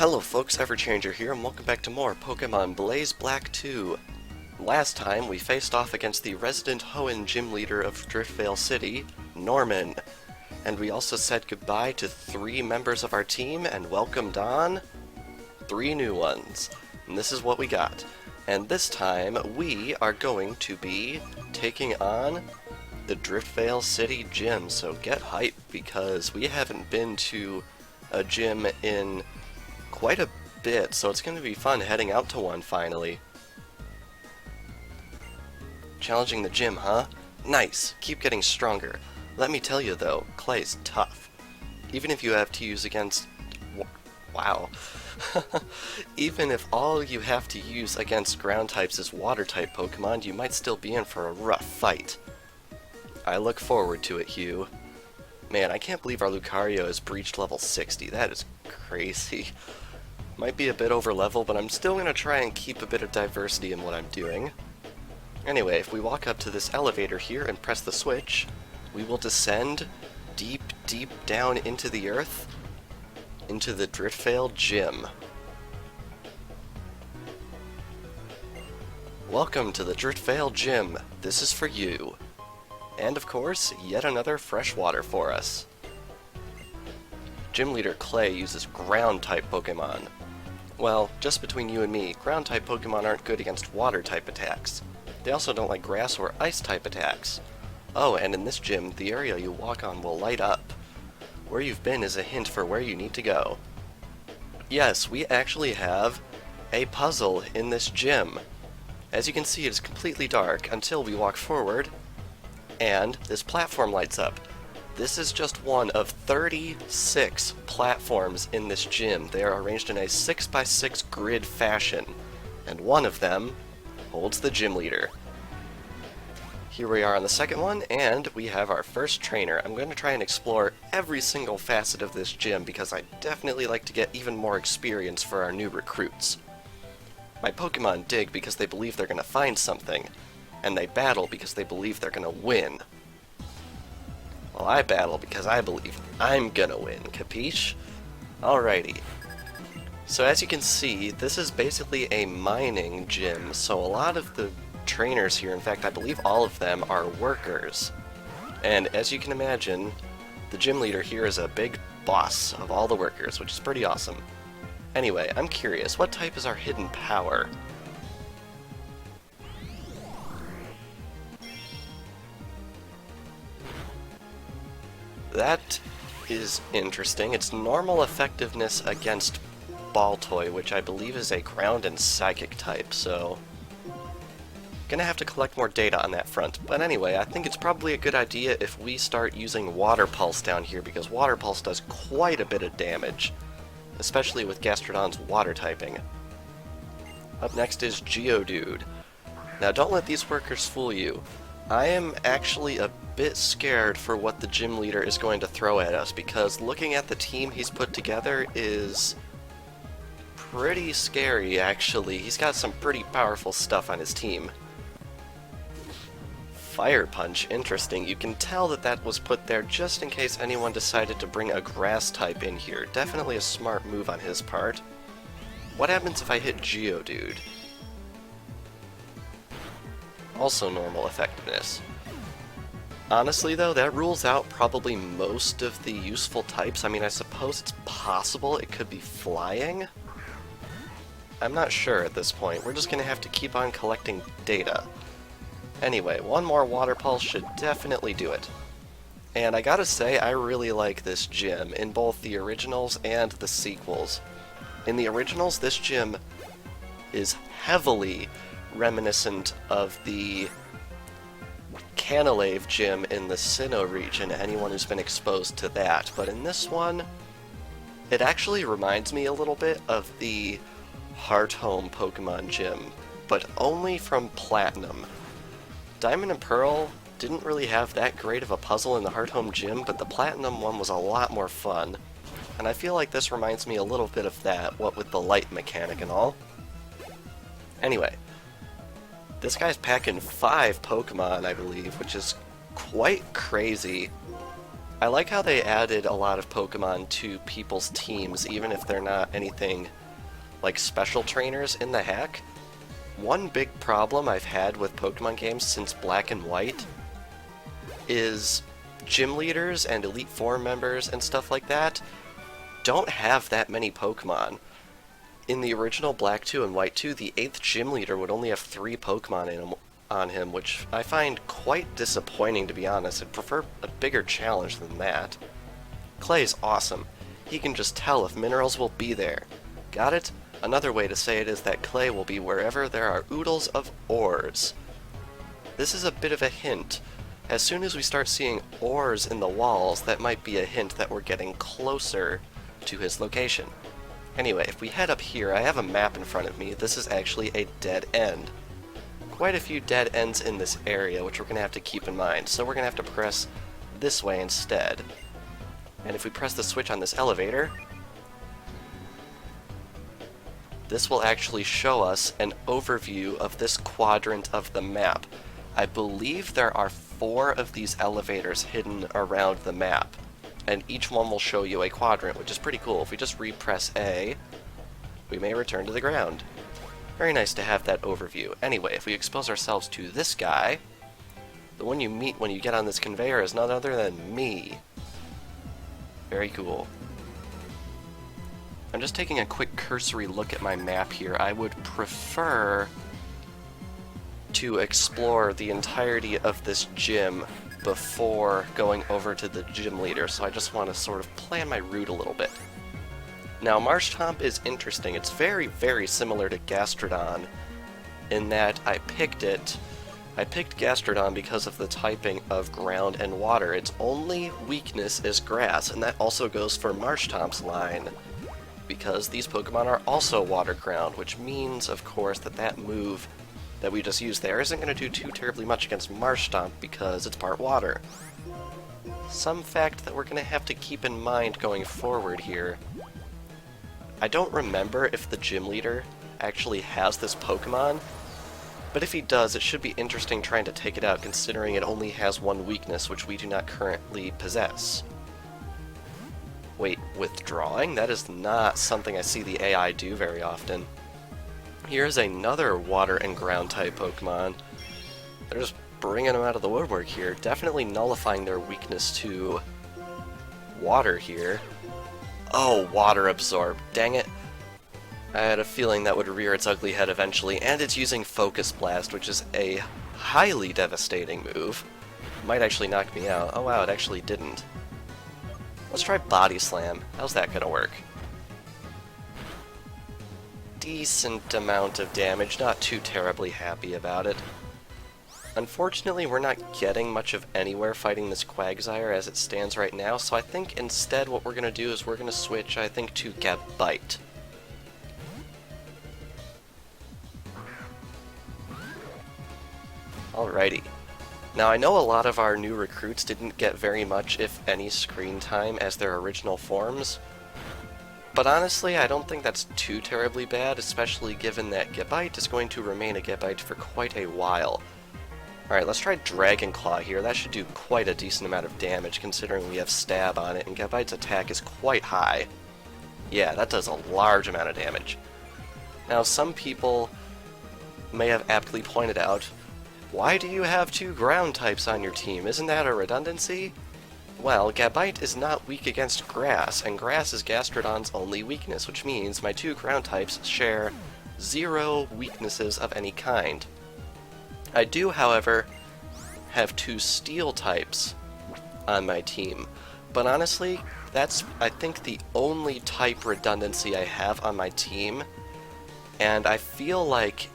Hello folks, Everchanger here, and welcome back to more Pokemon Blaze Black 2. Last time, we faced off against the resident Hoenn gym leader of Driftveil City, Norman. And we also said goodbye to 3 members of our team and welcomed on 3 new ones. And this is what we got. And this time, we are going to be taking on the Driftveil City Gym, so get hyped because we haven't been to a gym in quite a bit, so it's going to be fun heading out to one finally. Challenging the gym, huh? Nice! Keep getting stronger. Let me tell you though, Clay's tough. Even if you have to use against... Wow. Even if all you have to use against ground types is water type Pokemon, you might still be in for a rough fight. I look forward to it, Hugh. Man, I can't believe our Lucario has breached level 60. That is crazy. Might be a bit over level, but I'm still going to try and keep a bit of diversity in what I'm doing. Anyway, if we walk up to this elevator here and press the switch, we will descend deep, deep down into the earth, into the Driftveil Gym. Welcome to the Driftveil Gym. This is for you. And of course, yet another fresh water for us. Gym Leader Clay uses ground-type Pokemon. Well, just between you and me, ground-type Pokemon aren't good against water-type attacks. They also don't like grass or ice-type attacks. Oh, and in this gym, the area you walk on will light up. Where you've been is a hint for where you need to go. Yes, we actually have a puzzle in this gym. As you can see, it is completely dark until we walk forward, and this platform lights up. This is just one of 36 platforms in this gym. They are arranged in a 6x6 grid fashion, and one of them holds the gym leader. Here we are on the second one, and we have our first trainer. I'm going to try and explore every single facet of this gym because I definitely like to get even more experience for our new recruits. My Pokemon dig because they believe they're going to find something, and they battle because they believe they're gonna win. Well, I battle because I believe I'm gonna win, capiche? Alrighty. So as you can see, this is basically a mining gym, so a lot of the trainers here, in fact I believe all of them, are workers. And as you can imagine, the gym leader here is a big boss of all the workers, which is pretty awesome. Anyway, I'm curious, what type is our hidden power? That is interesting. It's normal effectiveness against Baltoy, which I believe is a ground and psychic type, so gonna have to collect more data on that front. But anyway, I think it's probably a good idea if we start using Water Pulse down here, because Water Pulse does quite a bit of damage, especially with Gastrodon's water typing. Up next is Geodude. Now don't let these workers fool you. I am actually a bit scared for what the gym leader is going to throw at us, because looking at the team he's put together is pretty scary, actually. He's got some pretty powerful stuff on his team. Fire Punch, interesting. You can tell that that was put there just in case anyone decided to bring a grass type in here. Definitely a smart move on his part. What happens if I hit Geodude? Also normal effectiveness. Honestly though, that rules out probably most of the useful types. I mean, I suppose it's possible it could be flying? I'm not sure at this point. We're just gonna have to keep on collecting data. Anyway, one more Water Pulse should definitely do it. And I gotta say, I really like this gym, in both the originals and the sequels. In the originals, this gym is heavily reminiscent of the Canalave gym in the Sinnoh region, anyone who's been exposed to that. But in this one, it actually reminds me a little bit of the Hearthome Pokemon gym, but only from Platinum. Diamond and Pearl didn't really have that great of a puzzle in the Hearthome gym, but the Platinum one was a lot more fun. And I feel like this reminds me a little bit of that, what with the light mechanic and all. Anyway, this guy's packing 5 Pokemon, I believe, which is quite crazy. I like how they added a lot of Pokemon to people's teams, even if they're not anything like special trainers in the hack. One big problem I've had with Pokemon games since Black and White is gym leaders and Elite Four members and stuff like that don't have that many Pokemon. In the original Black 2 and White 2, the 8th gym leader would only have 3 Pokemon on him, which I find quite disappointing, to be honest. I'd prefer a bigger challenge than that. Clay's awesome. He can just tell if minerals will be there. Got it? Another way to say it is that Clay will be wherever there are oodles of ores. This is a bit of a hint. As soon as we start seeing ores in the walls, that might be a hint that we're getting closer to his location. Anyway, if we head up here, I have a map in front of me. This is actually a dead end. Quite a few dead ends in this area, which we're going to have to keep in mind. So we're going to have to press this way instead. And if we press the switch on this elevator, this will actually show us an overview of this quadrant of the map. I believe there are 4 of these elevators hidden around the map, and each one will show you a quadrant, which is pretty cool. If we just repress A, we may return to the ground. Very nice to have that overview. Anyway, if we expose ourselves to this guy, the one you meet when you get on this conveyor is none other than me. Very cool. I'm just taking a quick cursory look at my map here. I would prefer to explore the entirety of this gym before going over to the gym leader, so I just want to sort of plan my route a little bit. Now, Marshtomp is interesting. It's very, very similar to Gastrodon in that I picked Gastrodon because of the typing of ground and water. Its only weakness is grass, and that also goes for Marshtomp's line, because these Pokemon are also water ground, which means, of course, that move that we just used there isn't going to do too terribly much against Marshtomp because it's part water. Some fact that we're going to have to keep in mind going forward here. I don't remember if the gym leader actually has this Pokemon, but if he does, it should be interesting trying to take it out, considering it only has one weakness, which we do not currently possess. Wait, withdrawing? That is not something I see the AI do very often. Here's another water and ground type Pokemon. They're just bringing them out of the woodwork here, definitely nullifying their weakness to water here. Oh, water absorb. Dang it. I had a feeling that would rear its ugly head eventually, and it's using Focus Blast, which is a highly devastating move. Might actually knock me out. Oh wow, it actually didn't. Let's try Body Slam. How's that gonna work? Decent amount of damage, not too terribly happy about it. Unfortunately, we're not getting much of anywhere fighting this Quagsire as it stands right now, so I think instead what we're gonna do is we're gonna switch, I think, to Gabite. Alrighty. Now, I know a lot of our new recruits didn't get very much, if any, screen time as their original forms, but honestly, I don't think that's too terribly bad, especially given that Gabite is going to remain a Gabite for quite a while. Alright, let's try Dragon Claw here. That should do quite a decent amount of damage, considering we have Stab on it, and Gabite's attack is quite high. Yeah, that does a large amount of damage. Now, some people may have aptly pointed out, why do you have 2 ground types on your team? Isn't that a redundancy? Well, Gabite is not weak against grass, and grass is Gastrodon's only weakness, which means my 2 ground types share 0 weaknesses of any kind. I do, however, have 2 steel types on my team, but honestly, that's, I think, the only type redundancy I have on my team, and I feel like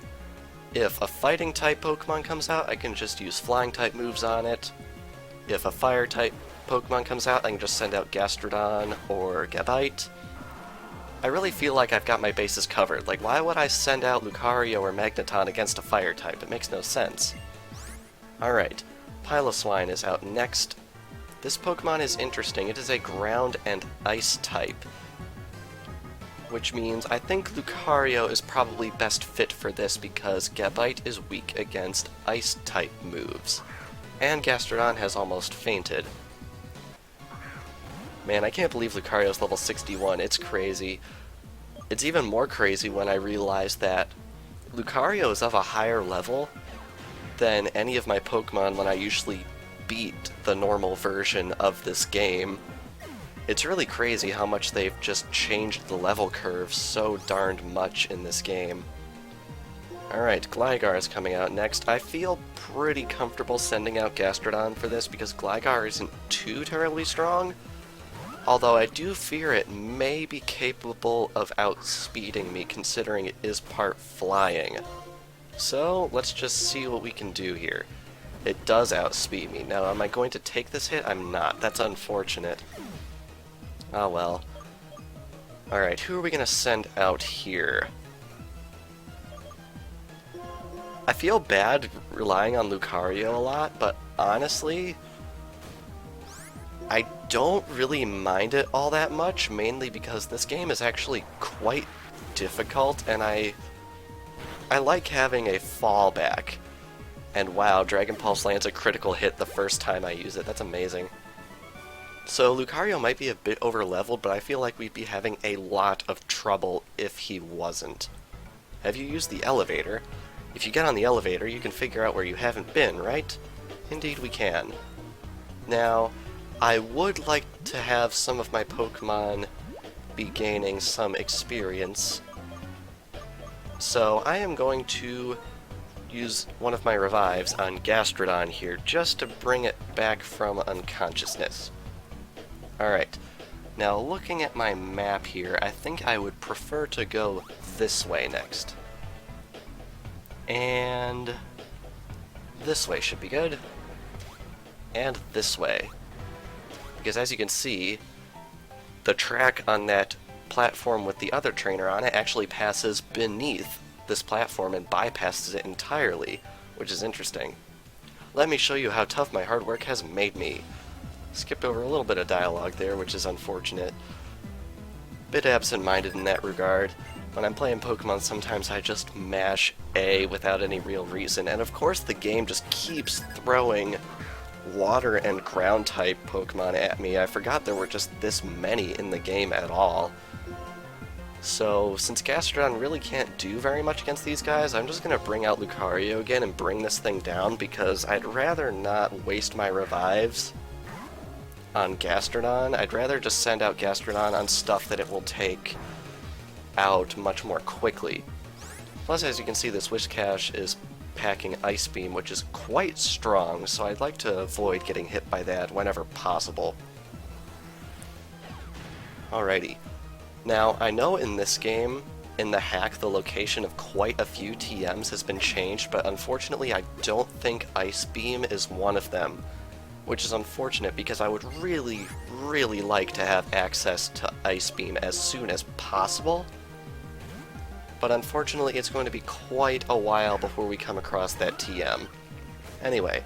if a fighting type Pokemon comes out, I can just use flying type moves on it. If a fire type Pokemon comes out, I can just send out Gastrodon or Gabite. I really feel like I've got my bases covered. Like, why would I send out Lucario or Magneton against a fire type? It makes no sense. Alright, Piloswine is out next. This Pokemon is interesting. It is a ground and ice type, which means I think Lucario is probably best fit for this because Gabite is weak against ice type moves. And Gastrodon has almost fainted. Man, I can't believe Lucario's level 61. It's crazy. It's even more crazy when I realize that Lucario is of a higher level than any of my Pokemon when I usually beat the normal version of this game. It's really crazy how much they've just changed the level curve so darned much in this game. Alright, Gligar is coming out next. I feel pretty comfortable sending out Gastrodon for this because Gligar isn't too terribly strong, although I do fear it may be capable of outspeeding me considering it is part flying. So, let's just see what we can do here. It does outspeed me. Now, am I going to take this hit? I'm not. That's unfortunate. Oh well. Alright, who are we going to send out here? I feel bad relying on Lucario a lot, but honestly, I don't really mind it all that much, mainly because this game is actually quite difficult, and I like having a fallback. And wow, Dragon Pulse lands a critical hit the first time I use it. That's amazing. So Lucario might be a bit over-leveled, but I feel like we'd be having a lot of trouble if he wasn't. Have you used the elevator? If you get on the elevator, you can figure out where you haven't been, right? Indeed we can. Now, I would like to have some of my Pokemon be gaining some experience, so I am going to use one of my revives on Gastrodon here, just to bring it back from unconsciousness. Alright, now looking at my map here, I think I would prefer to go this way next. And this way should be good. And this way. Because as you can see, the track on that platform with the other trainer on it actually passes beneath this platform and bypasses it entirely, which is interesting. Let me show you how tough my hard work has made me. Skipped over a little bit of dialogue there, which is unfortunate. Bit absent-minded in that regard. When I'm playing Pokemon, sometimes I just mash A without any real reason, and of course the game just keeps throwing water and ground type Pokemon at me. I forgot there were just this many in the game at all. So, since Gastrodon really can't do very much against these guys, I'm just gonna bring out Lucario again and bring this thing down, because I'd rather not waste my revives on Gastrodon. I'd rather just send out Gastrodon on stuff that it will take out much more quickly. Plus, as you can see, this Whiscash is packing Ice Beam, which is quite strong, so I'd like to avoid getting hit by that whenever possible. Alrighty. Now, I know in this game, in the hack, the location of quite a few TMs has been changed, but unfortunately I don't think Ice Beam is one of them, which is unfortunate because I would really, really like to have access to Ice Beam as soon as possible. But unfortunately it's going to be quite a while before we come across that TM. Anyway,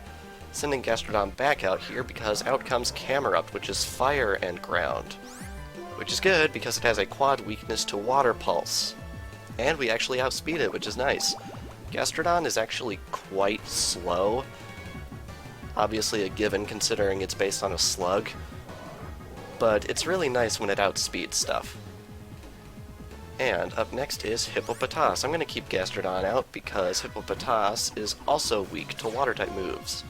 sending Gastrodon back out here because out comes Camerupt, which is fire and ground. Which is good because it has a quad weakness to Water Pulse. And we actually outspeed it, which is nice. Gastrodon is actually quite slow. Obviously a given considering it's based on a slug. But it's really nice when it outspeeds stuff. And up next is Hippopotas. I'm going to keep Gastrodon out because Hippopotas is also weak to water-type moves.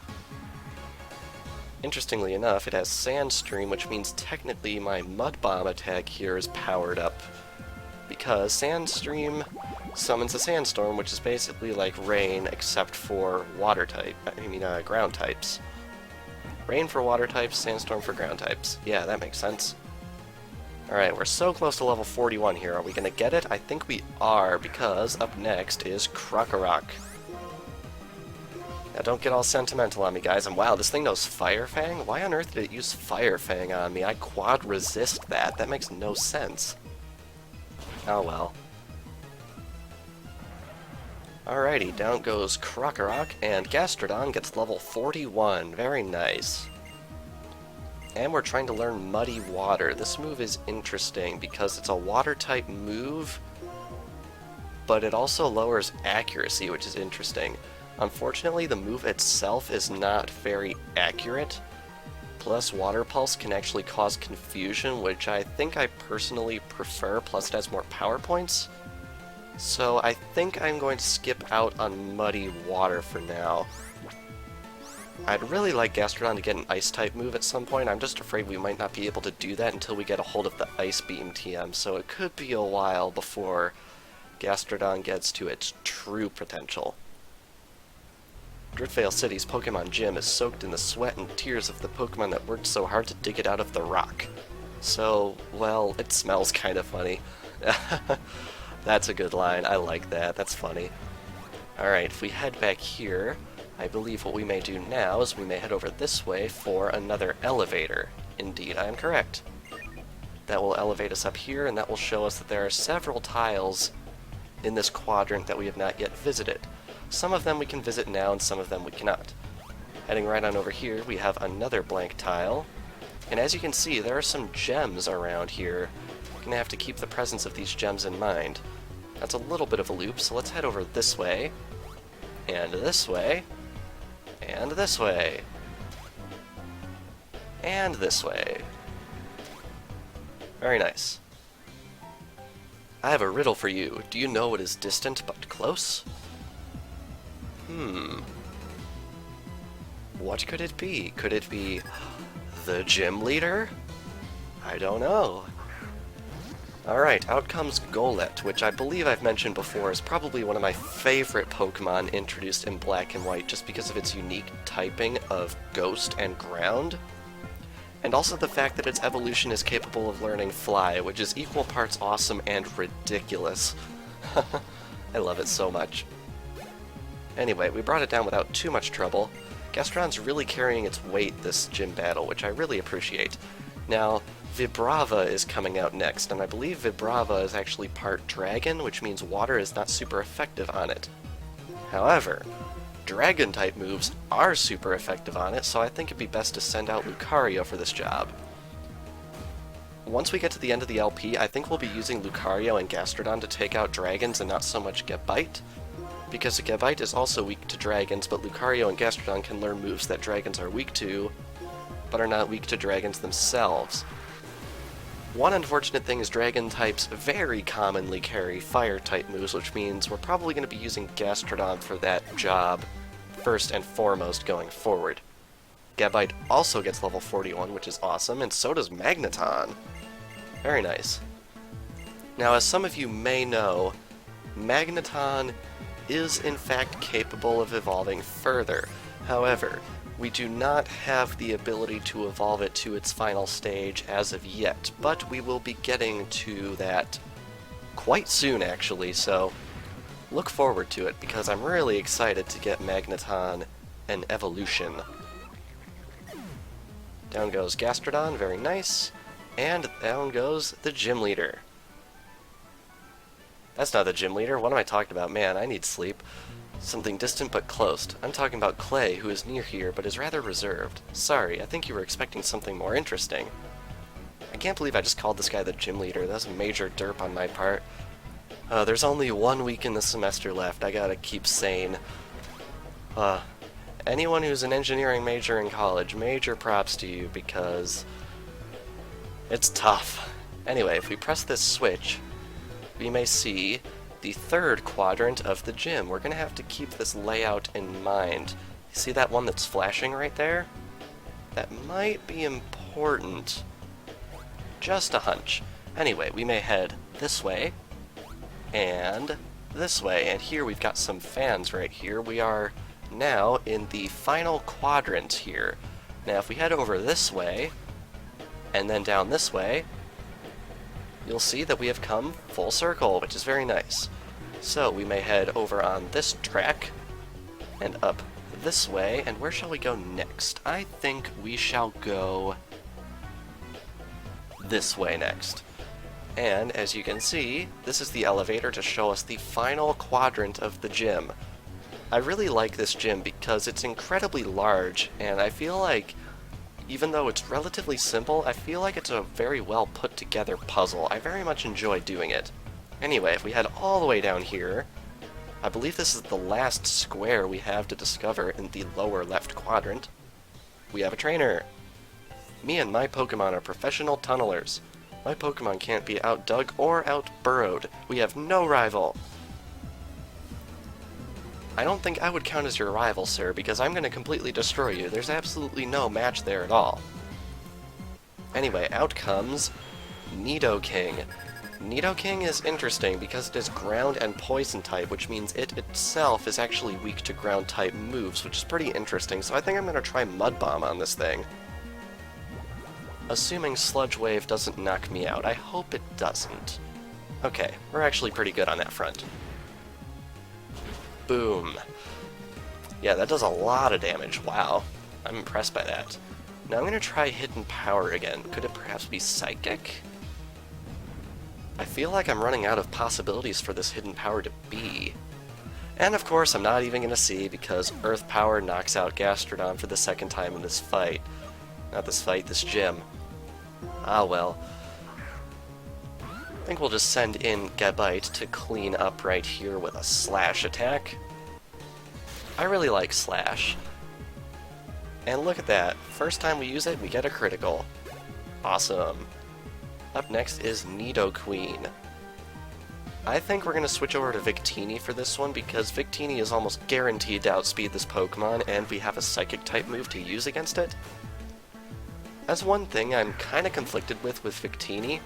Interestingly enough, it has Sandstream, which means technically my Mud Bomb attack here is powered up. Because Sandstream summons a Sandstorm, which is basically like Rain, except for ground types. Rain for water types, Sandstorm for ground types. Yeah, that makes sense. Alright, we're so close to level 41 here. Are we going to get it? I think we are, because up next is Krokorok. Now don't get all sentimental on me, guys. And wow, this thing knows Fire Fang? Why on earth did it use Fire Fang on me? I quad resist that. That makes no sense. Oh well. Alrighty, down goes Krokorok, and Gastrodon gets level 41. Very nice. And we're trying to learn Muddy Water. This move is interesting because it's a water-type move, but it also lowers accuracy, which is interesting. Unfortunately, the move itself is not very accurate. plus Water Pulse can actually cause confusion, which I think I personally prefer, plus it has more power points. So I think I'm going to skip out on Muddy Water for now. I'd really like Gastrodon to get an Ice-type move at some point. I'm just afraid we might not be able to do that until we get a hold of the Ice Beam TM, so it could be a while before Gastrodon gets to its true potential. Driftveil City's Pokemon Gym is soaked in the sweat and tears of the Pokemon that worked so hard to dig it out of the rock. So, well, it smells kind of funny. That's a good line. I like that. That's funny. Alright, if we head back here, I believe what we may do now is we may head over this way for another elevator. Indeed, I am correct. That will elevate us up here, and that will show us that there are several tiles in this quadrant that we have not yet visited. Some of them we can visit now, and some of them we cannot. Heading right on over here, we have another blank tile. And as you can see, there are some gems around here. We're going to have to keep the presence of these gems in mind. That's a little bit of a loop, so let's head over this way, and this way, and this way, and this way. Very nice. I have a riddle for you. Do you know what is distant but close? What could it be? Could it be the gym leader? I don't know. Alright, out comes Golett, which I believe I've mentioned before is probably one of my favorite Pokemon introduced in Black and White just because of its unique typing of Ghost and Ground. And also the fact that its evolution is capable of learning Fly, which is equal parts awesome and ridiculous. I love it so much. Anyway, we brought it down without too much trouble. Gastrodon's really carrying its weight this gym battle, which I really appreciate. Now, Vibrava is coming out next, and I believe Vibrava is actually part dragon, which means water is not super effective on it. However, dragon-type moves are super effective on it, so I think it'd be best to send out Lucario for this job. Once we get to the end of the LP, I think we'll be using Lucario and Gastrodon to take out dragons and not so much Gabite, because Gabite is also weak to dragons, but Lucario and Gastrodon can learn moves that dragons are weak to, but are not weak to dragons themselves. One unfortunate thing is dragon types very commonly carry fire type moves, which means we're probably going to be using Gastrodon for that job first and foremost going forward. Gabite also gets level 41, which is awesome, and so does Magneton. Very nice. Now, as some of you may know, Magneton is in fact capable of evolving further. However, we do not have the ability to evolve it to its final stage as of yet, but we will be getting to that quite soon actually, so look forward to it because I'm really excited to get Magneton an evolution. Down goes Gastrodon, very nice, and down goes the gym leader. That's not the gym leader, what am I talking about? Man, I need sleep. Something distant but close. I'm talking about Clay, who is near here, but is rather reserved. Sorry, I think you were expecting something more interesting. I can't believe I just called this guy the gym leader. That's a major derp on my part. There's only 1 week in the semester left. I gotta keep sane. Anyone who's an engineering major in college, major props to you, because it's tough. Anyway, if we press this switch, we may see the third quadrant of the gym. We're going to have to keep this layout in mind. You see that one that's flashing right there? That might be important. Just a hunch. Anyway, we may head this way, and this way, and here we've got some fans right here. We are now in the final quadrant here. Now if we head over this way, and then down this way, you'll see that we have come full circle, which is very nice. So we may head over on this track and up this way, and where shall we go next? I think we shall go this way next. And as you can see, this is the elevator to show us the final quadrant of the gym. I really like this gym because it's incredibly large, and I feel like even though it's relatively simple, I feel like it's a very well put together puzzle. I very much enjoy doing it. Anyway, if we head all the way down here, I believe this is the last square we have to discover in the lower left quadrant. We have a trainer. Me and my Pokemon are professional tunnelers. My Pokemon can't be outdug or outburrowed. We have no rival. I don't think I would count as your rival, sir, because I'm going to completely destroy you. There's absolutely no match there at all. Anyway, out comes Nidoking. Nidoking is interesting because it is ground and poison type, which means it itself is actually weak to ground type moves, which is pretty interesting, so I think I'm going to try Mud Bomb on this thing. Assuming Sludge Wave doesn't knock me out. I hope it doesn't. Okay, we're actually pretty good on that front. Boom. Yeah, that does a lot of damage. Wow. I'm impressed by that. Now I'm going to try Hidden Power again. Could it perhaps be Psychic? I feel like I'm running out of possibilities for this Hidden Power to be. And of course, I'm not even going to see because Earth Power knocks out Gastrodon for the second time in this fight. Not this fight, this gym. Ah well. I think we'll just send in Gabite to clean up right here with a Slash attack. I really like Slash. And look at that. First time we use it, we get a critical. Awesome. Up next is Nidoqueen. I think we're going to switch over to Victini for this one because Victini is almost guaranteed to outspeed this Pokemon, and we have a Psychic-type move to use against it. As one thing I'm kind of conflicted with Victini,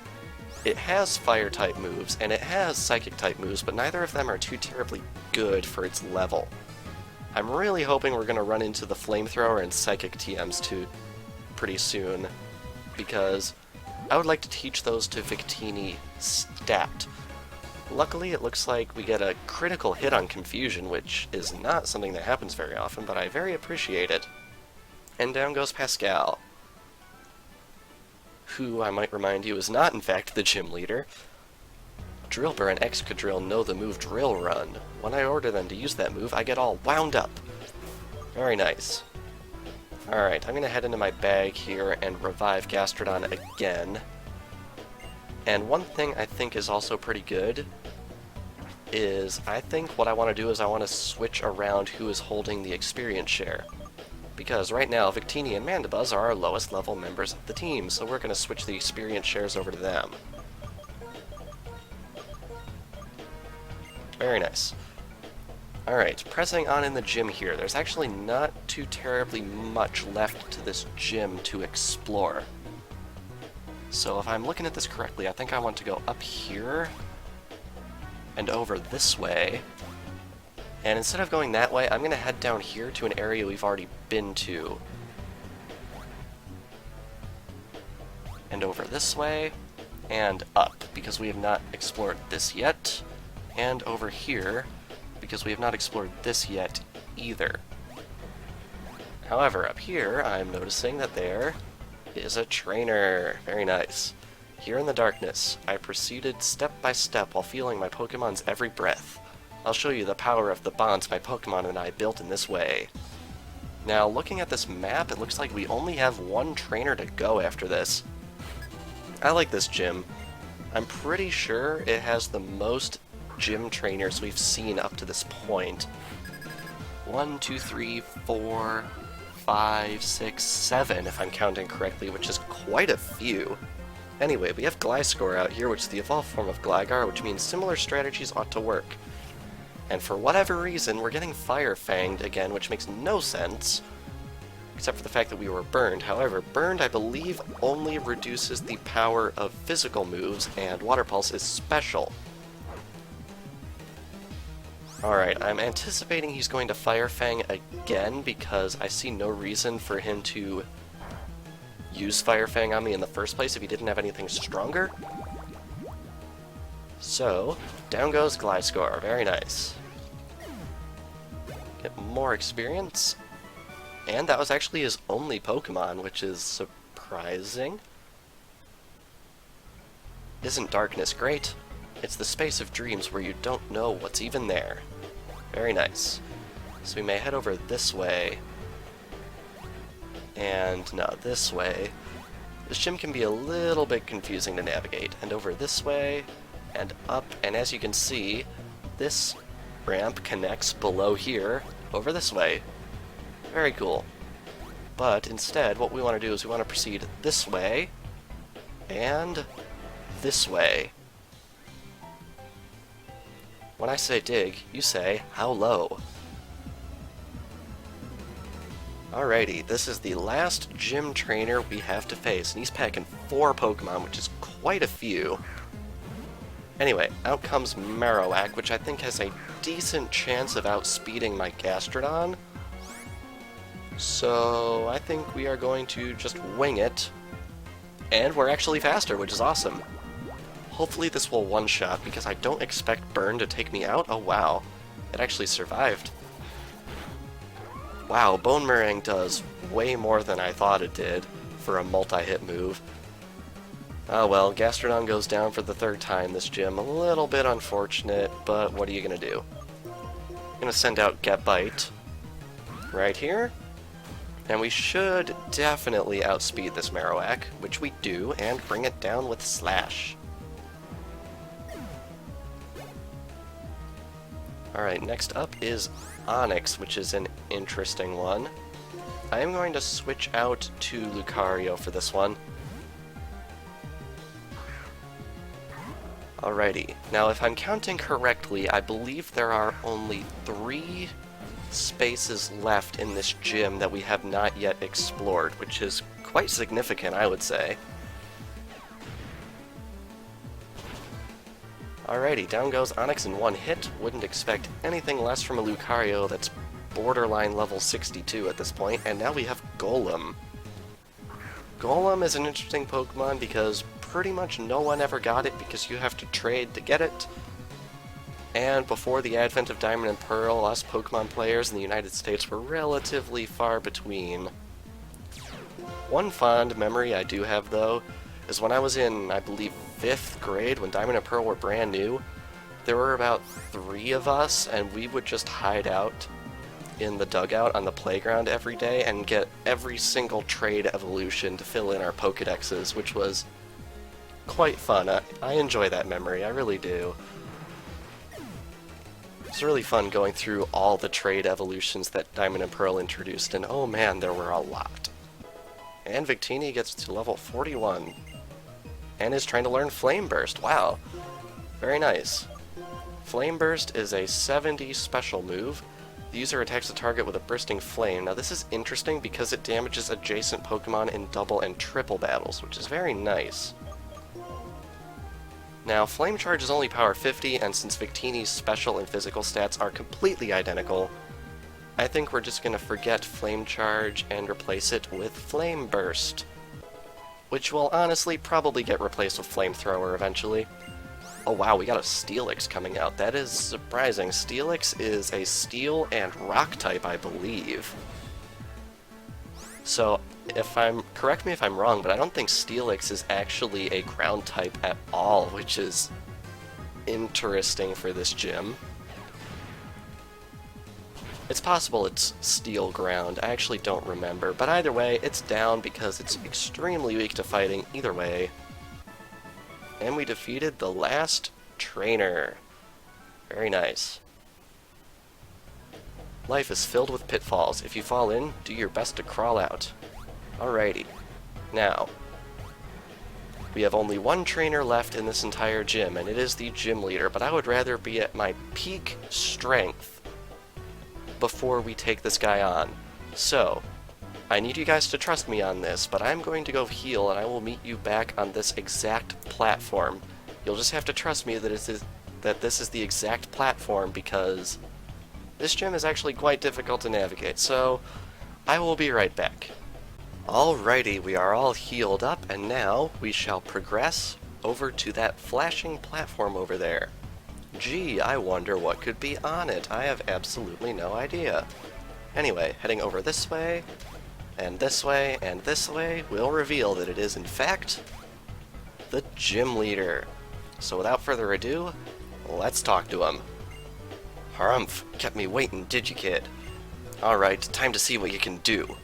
it has Fire-type moves, and it has Psychic-type moves, but neither of them are too terribly good for its level. I'm really hoping we're going to run into the Flamethrower and Psychic TMs too pretty soon, because I would like to teach those to Victini stat. Luckily, it looks like we get a critical hit on Confusion, which is not something that happens very often, but I very appreciate it. And down goes Pascal, who, I might remind you, is not in fact the gym leader. Drillbur and Excadrill know the move Drill Run. When I order them to use that move, I get all wound up. Very nice. Alright, I'm going to head into my bag here and revive Gastrodon again. And one thing I think is also pretty good is I think what I want to do is I want to switch around who is holding the experience share. Because right now, Victini and Mandibuzz are our lowest level members of the team, so we're going to switch the experience shares over to them. Very nice. Alright, pressing on in the gym here. There's actually not too terribly much left to this gym to explore. So if I'm looking at this correctly, I think I want to go up here and over this way. And instead of going that way, I'm going to head down here to an area we've already been to. And over this way, and up, because we have not explored this yet. And over here, because we have not explored this yet either. However, up here, I'm noticing that there is a trainer. Very nice. Here in the darkness, I proceeded step by step while feeling my Pokemon's every breath. I'll show you the power of the bonds my Pokemon and I built in this way. Now, looking at this map, it looks like we only have one trainer to go after this. I like this gym. I'm pretty sure it has the most gym trainers we've seen up to this point. 1, 2, 3, 4, 5, 6, 7, if I'm counting correctly, which is quite a few. Anyway, we have Gliscor out here, which is the evolved form of Gligar, which means similar strategies ought to work. And for whatever reason, we're getting Fire Fanged again, which makes no sense, except for the fact that we were burned. However, burned, I believe, only reduces the power of physical moves, and Water Pulse is special. Alright, I'm anticipating he's going to Fire Fang again, because I see no reason for him to use Fire Fang on me in the first place if he didn't have anything stronger. So, down goes Gliscor. Very nice. Get more experience. And that was actually his only Pokemon, which is surprising. Isn't darkness great? It's the space of dreams where you don't know what's even there. Very nice. So we may head over this way. And no, this way. This gym can be a little bit confusing to navigate. And over this way, and up, and as you can see, this ramp connects below here, over this way. Very cool. but instead what we want to do is we want to proceed this way and this way. When I say dig, you say, how low? Alrighty, this is the last gym trainer we have to face, and he's packing 4 Pokemon, which is quite a few. Anyway, out comes Marowak, which I think has a decent chance of outspeeding my Gastrodon. So I think we are going to just wing it, and we're actually faster, which is awesome. Hopefully this will one-shot, because I don't expect Burn to take me out. Oh wow, it actually survived. Wow, Bone Meringue does way more than I thought it did for a multi-hit move. Oh well, Gastrodon goes down for the 3rd time this gym. A little bit unfortunate, but what are you gonna do? I'm gonna send out Get Bite right here, and we should definitely outspeed this Marowak, which we do, and bring it down with Slash. Alright, next up is Onix, which is an interesting one. I am going to switch out to Lucario for this one. Alrighty, now if I'm counting correctly, I believe there are only 3 spaces left in this gym that we have not yet explored, which is quite significant, I would say. Alrighty, down goes Onix in 1 hit. Wouldn't expect anything less from a Lucario that's borderline level 62 at this point, and now we have Golem. Golem is an interesting Pokemon because pretty much no one ever got it because you have to trade to get it. And before the advent of Diamond and Pearl, us Pokemon players in the United States were relatively far between. One fond memory I do have, though, is when I was in, I believe, 5th grade, when Diamond and Pearl were brand new, there were about 3 of us, and we would just hide out in the dugout on the playground every day and get every single trade evolution to fill in our Pokedexes, which was quite fun. I enjoy that memory, I really do. It's really fun going through all the trade evolutions that Diamond and Pearl introduced, and oh man, there were a lot. And Victini gets to level 41. And is trying to learn Flame Burst. Wow. Very nice. Flame Burst is a 70 special move. The user attacks the target with a bursting flame. Now this is interesting because it damages adjacent Pokemon in double and triple battles, which is very nice. Now, Flame Charge is only power 50, and since Victini's special and physical stats are completely identical, I think we're just going to forget Flame Charge and replace it with Flame Burst, which will honestly probably get replaced with Flamethrower eventually. Oh wow, we got a Steelix coming out. That is surprising. Steelix is a Steel and Rock type, I believe. So, correct me if I'm wrong, but I don't think Steelix is actually a ground type at all, which is interesting for this gym. It's possible it's Steel Ground, I actually don't remember, but either way, it's down because it's extremely weak to fighting either way. And we defeated the last trainer. Very nice. Life is filled with pitfalls. If you fall in, do your best to crawl out. Alrighty. Now, we have only 1 trainer left in this entire gym, and it is the gym leader, but I would rather be at my peak strength before we take this guy on. So, I need you guys to trust me on this, but I'm going to go heal, and I will meet you back on this exact platform. You'll just have to trust me that this is the exact platform, because this gym is actually quite difficult to navigate, so I will be right back. Alrighty, we are all healed up, and now we shall progress over to that flashing platform over there. Gee, I wonder what could be on it. I have absolutely no idea. Anyway, heading over this way, and this way, and this way, will reveal that it is, in fact, the gym leader. So without further ado, let's talk to him. Harumph, kept me waiting, did you, kid? Alright, time to see what you can do.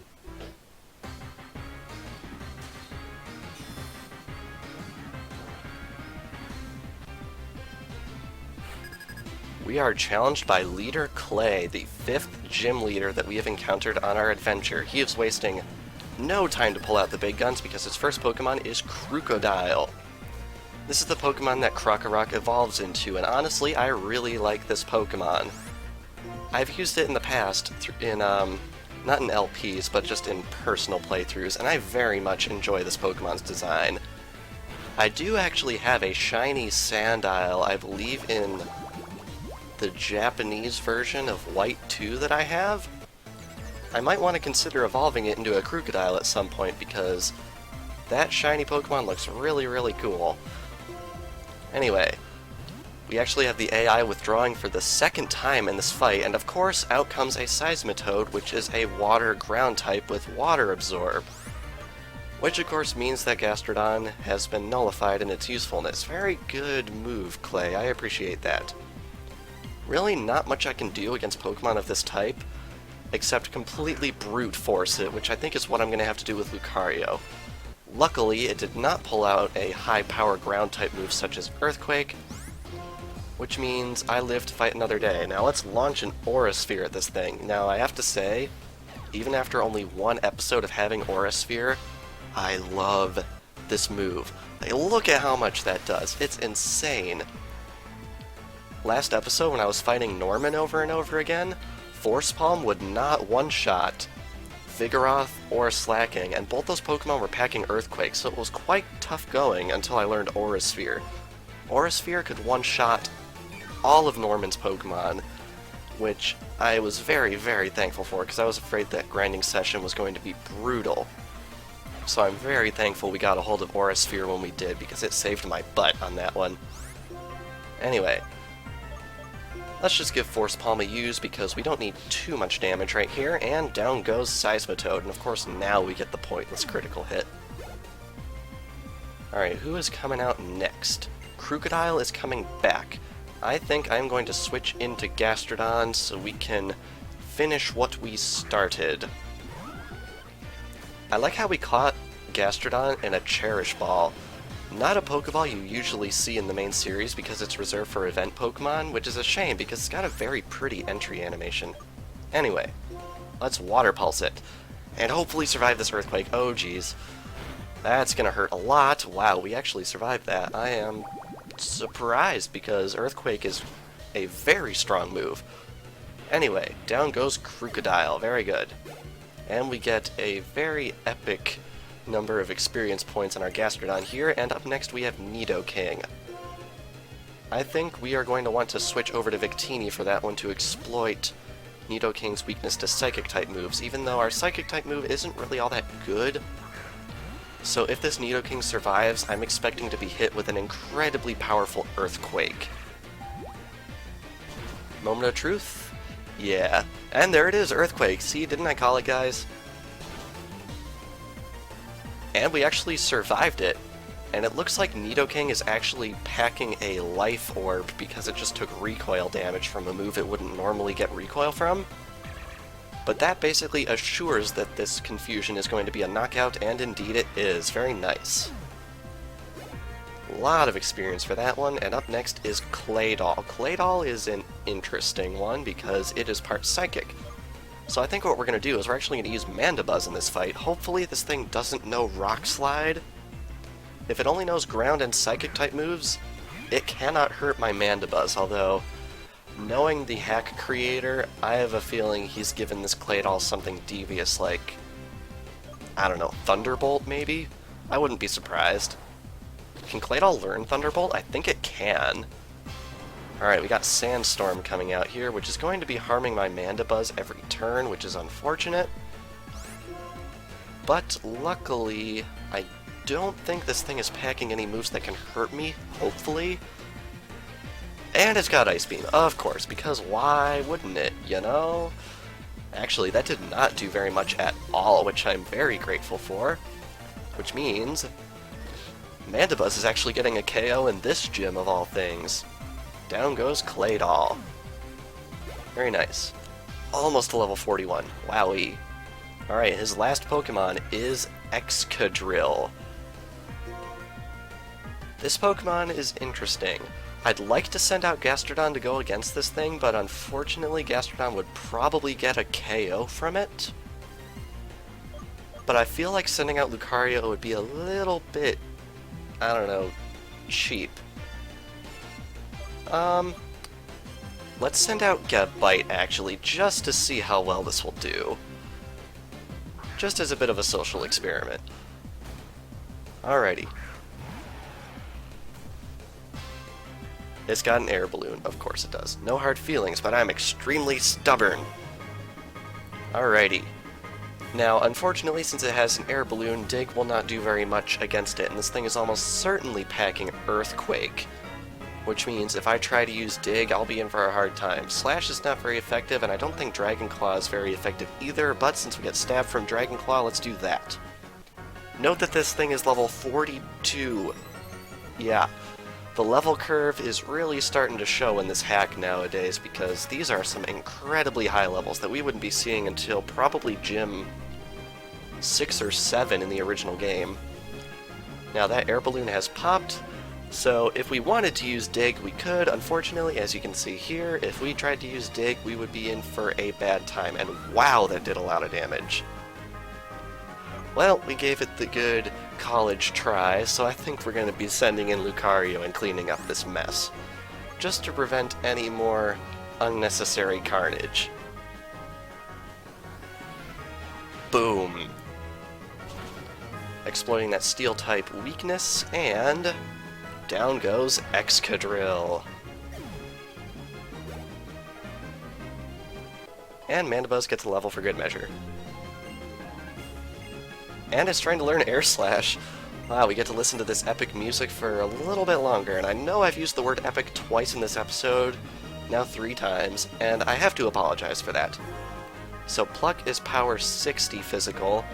We are challenged by Leader Clay, the 5th gym leader that we have encountered on our adventure. He is wasting no time to pull out the big guns because its first Pokemon is Crocodile. This is the Pokemon that Krokorok evolves into, and honestly, I really like this Pokemon. I've used it in the past, not in LPs, but just in personal playthroughs, and I very much enjoy this Pokemon's design. I do actually have a shiny Sandile, I believe in the Japanese version of White 2 that I have. I might want to consider evolving it into a Crocodile at some point because that shiny Pokemon looks really, really cool. Anyway, we actually have the AI withdrawing for the second time in this fight, and of course out comes a Seismitoad, which is a water ground type with Water Absorb. Which of course means that Gastrodon has been nullified in its usefulness. Very good move, Clay, I appreciate that. Really not much I can do against Pokemon of this type, except completely brute force it, which I think is what I'm going to have to do with Lucario. Luckily, it did not pull out a high-power ground-type move such as Earthquake, which means I live to fight another day. Now let's launch an Aura Sphere at this thing. Now I have to say, even after only one episode of having Aura Sphere, I love this move. Like, look at how much that does. It's insane. Last episode, when I was fighting Norman over and over again, Force Palm would not one-shot Vigoroth or Slacking, and both those Pokemon were packing Earthquake, so it was quite tough going until I learned Aura Sphere. Aura Sphere could one-shot all of Norman's Pokemon, which I was very, very thankful for, because I was afraid that grinding session was going to be brutal. So I'm very thankful we got a hold of Aura Sphere when we did, because it saved my butt on that one. Anyway, let's just give Force Palm a use because we don't need too much damage right here, and down goes Seismitoad, and of course now we get the pointless critical hit. Alright, who is coming out next? Crocodile is coming back. I think I'm going to switch into Gastrodon so we can finish what we started. I like how we caught Gastrodon in a Cherish Ball. Not a Pokeball you usually see in the main series because it's reserved for event Pokemon, which is a shame because it's got a very pretty entry animation. Anyway, let's Water Pulse it, and hopefully survive this Earthquake. Oh geez, that's gonna hurt a lot. Wow, we actually survived that. I am surprised because Earthquake is a very strong move. Anyway, down goes Crocodile, very good. And we get a very epic number of experience points on our Gastrodon here, and up next we have Nidoking. I think we are going to want to switch over to Victini for that one to exploit Nidoking's weakness to Psychic-type moves, even though our Psychic-type move isn't really all that good. So if this Nidoking survives, I'm expecting to be hit with an incredibly powerful Earthquake. Moment of truth? Yeah. And there it is, Earthquake. See, didn't I call it, guys? And we actually survived it. And it looks like Nidoking is actually packing a Life Orb because it just took recoil damage from a move it wouldn't normally get recoil from. But that basically assures that this Confusion is going to be a knockout, and indeed it is. Very nice. A lot of experience for that one, and up next is Claydol. Claydol is an interesting one because it is part Psychic. So I think what we're going to do is we're actually going to use Mandibuzz in this fight. Hopefully this thing doesn't know Rock Slide. If it only knows Ground and Psychic type moves, it cannot hurt my Mandibuzz, although knowing the hack creator, I have a feeling he's given this Claydol something devious like, I don't know, Thunderbolt maybe? I wouldn't be surprised. Can Claydol learn Thunderbolt? I think it can. Alright, we got Sandstorm coming out here, which is going to be harming my Mandibuzz every turn, which is unfortunate. But luckily, I don't think this thing is packing any moves that can hurt me, hopefully. And it's got Ice Beam, of course, because why wouldn't it, you know? Actually, that did not do very much at all, which I'm very grateful for. Which means Mandibuzz is actually getting a KO in this gym of all things. Down goes Claydol. Very nice. Almost to level 41. Wowee. Alright, his last Pokemon is Excadrill. This Pokemon is interesting. I'd like to send out Gastrodon to go against this thing, but unfortunately Gastrodon would probably get a KO from it. but I feel like sending out Lucario would be a little bit, I don't know, cheap. Let's send out Gabite, actually, just to see how well this will do. Just as a bit of a social experiment. Alrighty. It's got an air balloon, of course it does. No hard feelings, but I'm extremely stubborn. Alrighty. Now, unfortunately, since it has an air balloon, Dig will not do very much against it, and this thing is almost certainly packing Earthquake. Which means if I try to use Dig, I'll be in for a hard time. Slash is not very effective, and I don't think Dragon Claw is very effective either, but since we get stabbed from Dragon Claw, let's do that. Note that this thing is level 42. Yeah, the level curve is really starting to show in this hack nowadays, because these are some incredibly high levels that we wouldn't be seeing until probably Gym 6 or 7 in the original game. Now that air balloon has popped, so if we wanted to use Dig, we could. Unfortunately, as you can see here, if we tried to use Dig, we would be in for a bad time, and wow, that did a lot of damage. Well, we gave it the good college try, so I think we're going to be sending in Lucario and cleaning up this mess, just to prevent any more unnecessary carnage. Boom! Exploiting that Steel-type weakness, and down goes Excadrill. And Mandibuzz gets a level for good measure. And it's trying to learn Air Slash. Wow, we get to listen to this epic music for a little bit longer, and I know I've used the word epic twice in this episode, now 3 times, and I have to apologize for that. So Pluck is power 60 physical,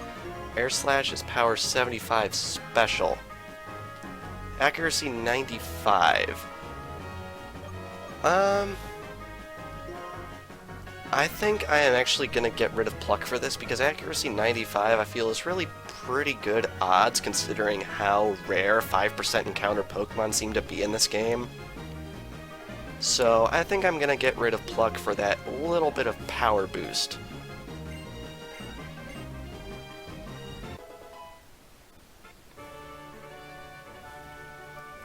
Air Slash is power 75 special. Accuracy 95. I think I am actually going to get rid of Pluck for this, because Accuracy 95 I feel is really pretty good odds considering how rare 5% encounter Pokemon seem to be in this game. So I think I'm going to get rid of Pluck for that little bit of power boost.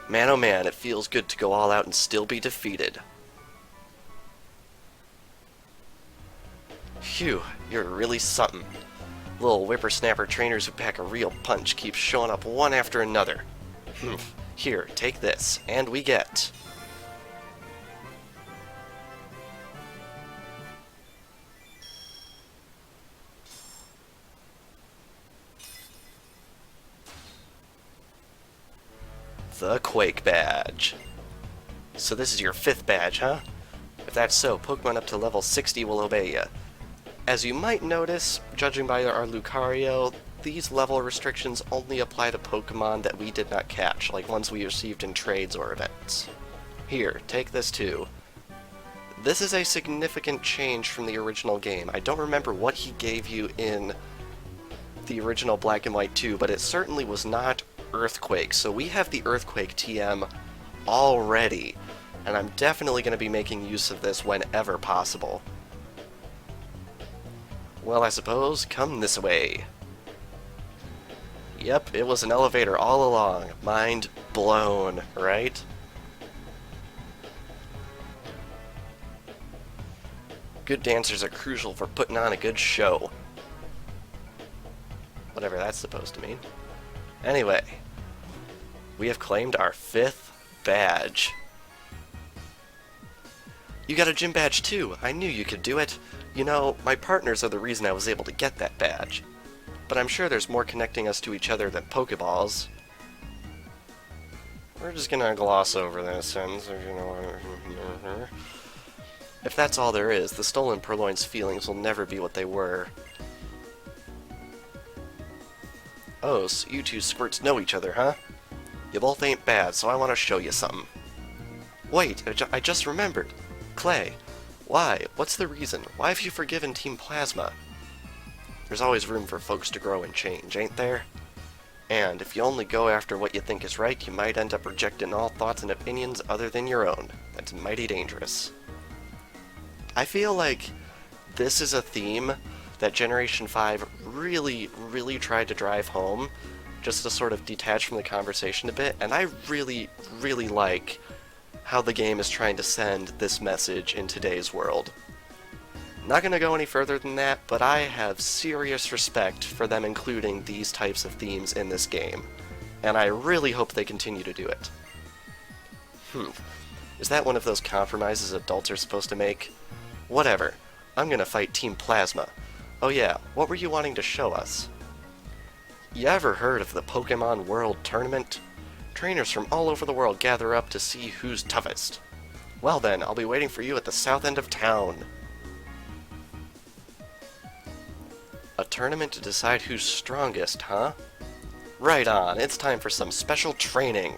Man oh man, it feels good to go all out and still be defeated. Phew, you're really something. Little whippersnapper trainers who pack a real punch keep showing up one after another. Here, take this, and we get... the Quake Badge. So this is your 5th badge, huh? If that's so, Pokemon up to level 60 will obey you. As you might notice, judging by our Lucario, these level restrictions only apply to Pokemon that we did not catch, like ones we received in trades or events. Here, take this too. This is a significant change from the original game. I don't remember what he gave you in the original Black and White 2, but it certainly was not Earthquake, so we have the Earthquake TM already, and I'm definitely going to be making use of this whenever possible. Well, I suppose, come this way. Yep, it was an elevator all along. Mind blown, right? Good dancers are crucial for putting on a good show. Whatever that's supposed to mean. Anyway, we have claimed our 5th badge. You got a gym badge too. I knew you could do it. You know, my partners are the reason I was able to get that badge. But I'm sure there's more connecting us to each other than Pokeballs. We're just gonna gloss over that sentence, if you know. If that's all there is, the stolen Purloin's feelings will never be what they were. Oh, so you two squirts know each other, huh? You both ain't bad, so I want to show you something. Wait, I just remembered. Clay, why? What's the reason? Why have you forgiven Team Plasma? There's always room for folks to grow and change, ain't there? And if you only go after what you think is right, you might end up rejecting all thoughts and opinions other than your own. That's mighty dangerous. I feel like this is a theme that Generation 5 really, really tried to drive home, just to sort of detach from the conversation a bit, and I really, really like how the game is trying to send this message in today's world. Not going to go any further than that, but I have serious respect for them including these types of themes in this game, and I really hope they continue to do it. Is that one of those compromises adults are supposed to make? Whatever. I'm gonna fight Team Plasma. Oh yeah, what were you wanting to show us? You ever heard of the Pokémon World Tournament? Trainers from all over the world gather up to see who's toughest. Well then, I'll be waiting for you at the south end of town. A tournament to decide who's strongest, huh? Right on, it's time for some special training.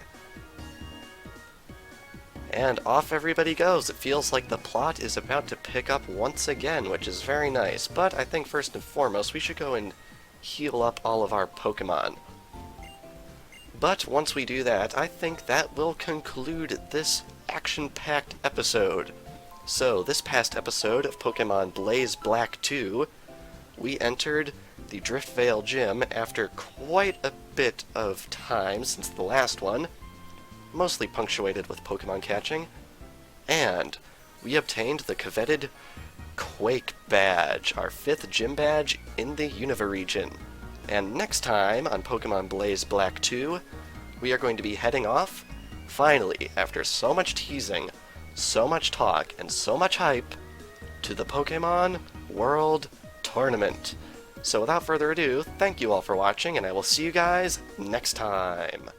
And off everybody goes. It feels like the plot is about to pick up once again, which is very nice. But I think first and foremost, we should go and heal up all of our Pokemon. But once we do that, I think that will conclude this action-packed episode. So, this past episode of Pokemon Blaze Black 2, we entered the Driftveil Gym after quite a bit of time since the last one, mostly punctuated with Pokemon catching, and we obtained the coveted Quake badge, our 5th gym badge in the Unova region. And next time on Pokemon Blaze Black 2, we are going to be heading off, finally, after so much teasing, so much talk, and so much hype, to the Pokemon World Tournament. So without further ado, thank you all for watching, and I will see you guys next time.